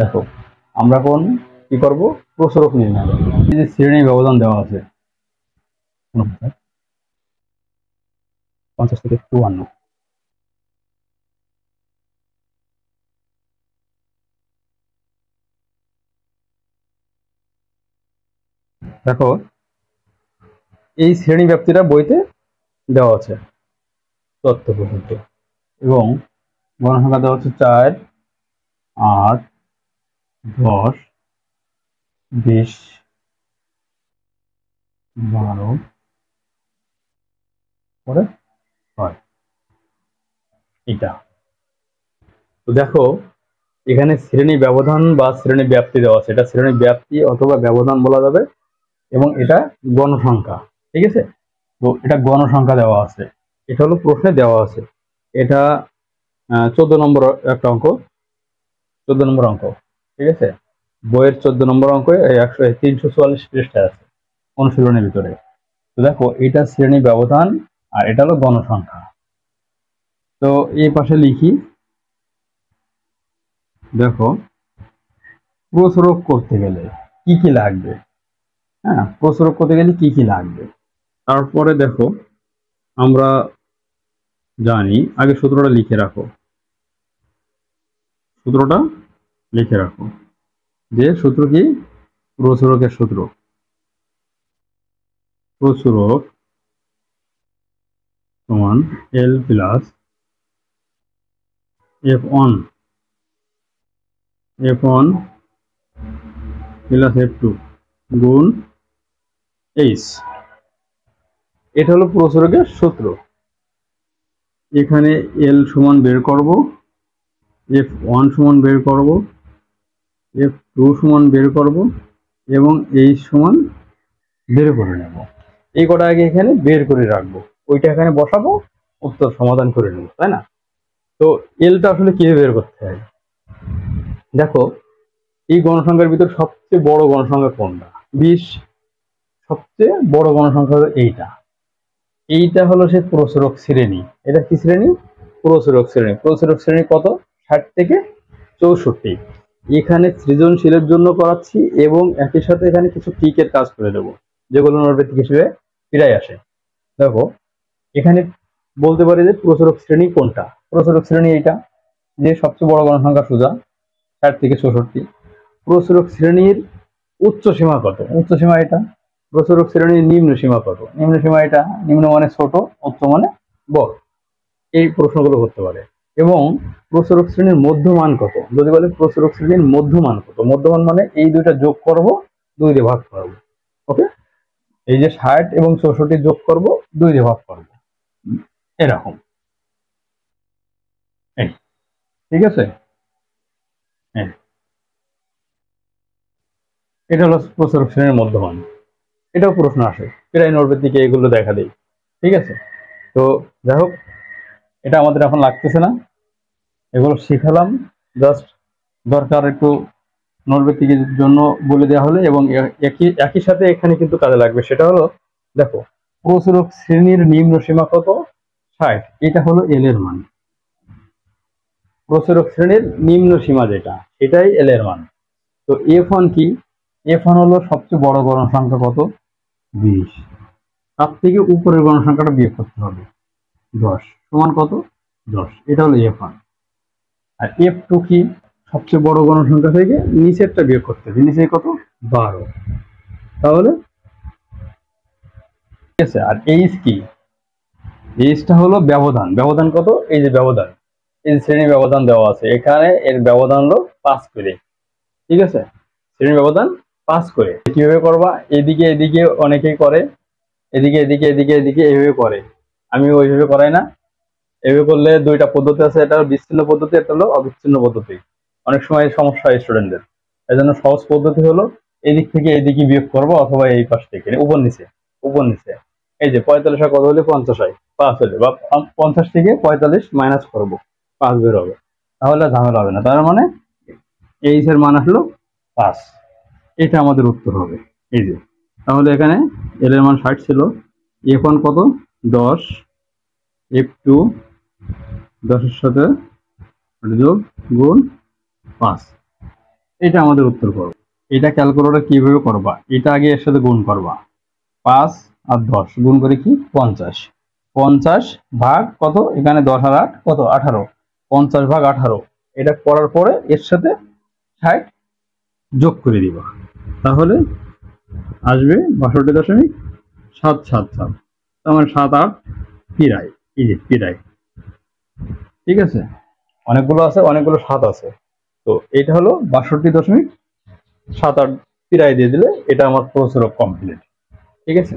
দেখো আমরা এখন কি করব, প্রসারক নির্ণয় করব। এই যে শ্রেণী ব্যবধান দেওয়া আছে 50 থেকে 52, দেখো এই শ্রেণী ব্যাপ্তিটা বইতে দেওয়া আছে তথ্য পর্যন্ত, এবং গণসংখ্যা দেওয়া হচ্ছে 4, 8, 10, 20, 12 পরে 6। এটা তো দেখো এখানে শ্রেণী ব্যবধান বা শ্রেণী ব্যাপ্তি দেওয়া আছে, এটা শ্রেণী ব্যাপ্তি অথবা ব্যবধান বলা যাবে, এবং এটা গণসংখ্যা। ঠিক আছে, তো এটা গণসংখ্যা দেওয়া আছে, এটা হলো প্রশ্নে দেওয়া আছে। এটা 14 নম্বর একটা অঙ্ক, 14 নম্বর অঙ্ক। ঠিক আছে, বইয়ের 14 নম্বর অঙ্ক 344 পৃষ্ঠায় আছে অনুশীলনের ভিতরে। তো দেখো এটা শ্রেণী ব্যবধান আর এটা হলো গণসংখ্যা। তো এই পাশে লিখি, দেখো প্রসারক করতে গেলে কি কি লাগবে। হ্যাঁ, প্রসারক করতে গেলে কি কি লাগবে, তারপরে দেখো আমরা জানি, আগে সূত্রটা লিখে রাখো, সূত্রটা লিখে রাখো। যে সূত্র কি, প্রসারকের সূত্র। প্রসারক সমান L plus F1 plus F2 গুণ H। এটা হলো প্রসারকের সূত্র। এখানে L সমান বের করব, F1 সমান বের করব, F2 সমান বের করব, এবং H সমান বের করে নেব। এই কটা আগে এখানে বের করে রাখবো, ওইটা এখানে বসাবো, উত্তর সমাধান করে নেব, তাই না? তো এলটা আসলে কিভাবে বের করতে হয়, দেখো এই গণসংখ্যার ভিতর সবচেয়ে বড় গণসংখ্যা কোনটা? 20। সবচেয়ে বড় গণসংখ্যা হলো এইটা। এইটা হলো সে প্রসারক শ্রেণী। এটা কি শ্রেণী? প্রসারক শ্রেণী। প্রসারক শ্রেণী কত? 60 থেকে 64। এখানে সৃজনশীলের জন্য করাচ্ছি, এবং একই সাথে এখানে কিছু টিকের কাজ করে দেবো, যেগুলো নৈর্ব্যক্তিক হিসেবে ফিরাই আসে। দেখো এখানে বলতে পারি যে প্রসারক শ্রেণী কোনটা। প্রসারক শ্রেণী এইটা, যে সবচেয়ে বড় গণসংখ্যা সোজা 60 থেকে 64। প্রসারক শ্রেণীর উচ্চ সীমা কত? উচ্চ সীমা এটা। প্রসারক শ্রেণীর নিম্ন সীমা কত? নিম্ন সীমা এটা। নিম্ন মানে ছোট, উচ্চ মানে বড়। এই প্রশ্নগুলো করতে পারে। এবং প্রসারক শ্রেণীর মধ্যমান কত? যদি বলে প্রসারক শ্রেণীর মধ্যমান কত, মধ্যমান মানে এই দুইটা যোগ করব, 2 দিয়ে ভাগ করব। ওকে, এই যে 60 এবং 64 যোগ করব, 2 দিয়ে ভাগ করব, এরকম। এই ঠিক আছে, এটা হলো প্রসারক শ্রেণীর মধ্যমান। এটাও প্রশ্ন আসে, প্রায় নৈর্ব্যক্তিকে এগুলো দেখা দেয়। ঠিক আছে, তো যাই হোক এটা আমাদের এখন লাগতেছে না, এগুলো শিখালাম জাস্ট, দরকার একটু নৈর্ব্যক্তিকের জন্য বলে দেওয়া হলে, এবং একই সাথে এখানে কিন্তু কাজে লাগবে। সেটা হলো, দেখো প্রসারক শ্রেণীর নিম্ন সীমা কত? 60। এটা হলো এল এর মান। প্রসারক শ্রেণীর নিম্ন সীমা যেটা, সেটাই এল এর মান। তো F1 কি? F1 হলো সবচেয়ে বড় গণসংখ্যা কত? 20। তার থেকে উপরের গণসংখ্যাটা বিয়োগ করতে হবে, 10 সমান কত? 10। এটা হলো F1। আর F2 কি? সবচেয়ে বড় গণসংখ্যা থেকে নিচেরটা বিয়োগ করতে হবে, নিচে কত? 12। তাহলে ঠিক আছে। আর H কি? Hটা হলো ব্যবধান। ব্যবধান কত? এই যে ব্যবধান, এই শ্রেণী ব্যবধান দেওয়া আছে, এখানে এর ব্যবধান হলো 5 করে। ঠিক আছে, শ্রেণী ব্যবধান 5 করে। কিভাবে করবা? এদিকে এদিকে অনেকেই করে, এদিকে এদিকে এদিকে এদিকে এইভাবে করে, আমি ওইভাবে করাই না। এভাবে করলে দুইটা পদ্ধতি আছে, এটা বিচ্ছিন্ন পদ্ধতি, এটা হলো অবিচ্ছিন্ন পদ্ধতি। অনেক সময় সমস্যা হয় স্টুডেন্টদের, এই জন্য সহজ পদ্ধতি হলো এদিক থেকে এদিকে বিয়োগ করবো, অথবা এই পাশ থেকে উপর নিচে, উপর নিচে। এই যে 45 কত হলে 50 হয়, 5 হলে, বা 50 থেকে 45 মাইনাস করবো, 5 বের হবে, তাহলে ঝামেলা হবে না। তার মানে এইচ এর মান আসলো 5। এটা আমাদের উত্তর হবে। এই যে, তাহলে এখানে এল এর মান 60 ছিল, F1 কত? 10, F2 10 এর সাথে যোগ গুণ 5, এটা আমাদের উত্তর করবো। এটা ক্যালকুলেটর কিভাবে করবা, এটা আগে এর সাথে গুণ করবা। 5 আর 10 গুণ করে কি 50। 50 ভাগ কত, এখানে 10 আর 8 কত 18, 50 ভাগ 18। এটা করার পরে এর সাথে 60 যোগ করে দিবা, তাহলে আসবে 62.777। তার মানে 7-8 পিরায়, এই যে পিরায়। ঠিক আছে, অনেকগুলো আছে, অনেকগুলো 7 আছে, তো এটা হলো 62.78 পিরায় দিয়ে দিলে এটা আমার প্রসেসর কমপ্লিট। ঠিক আছে।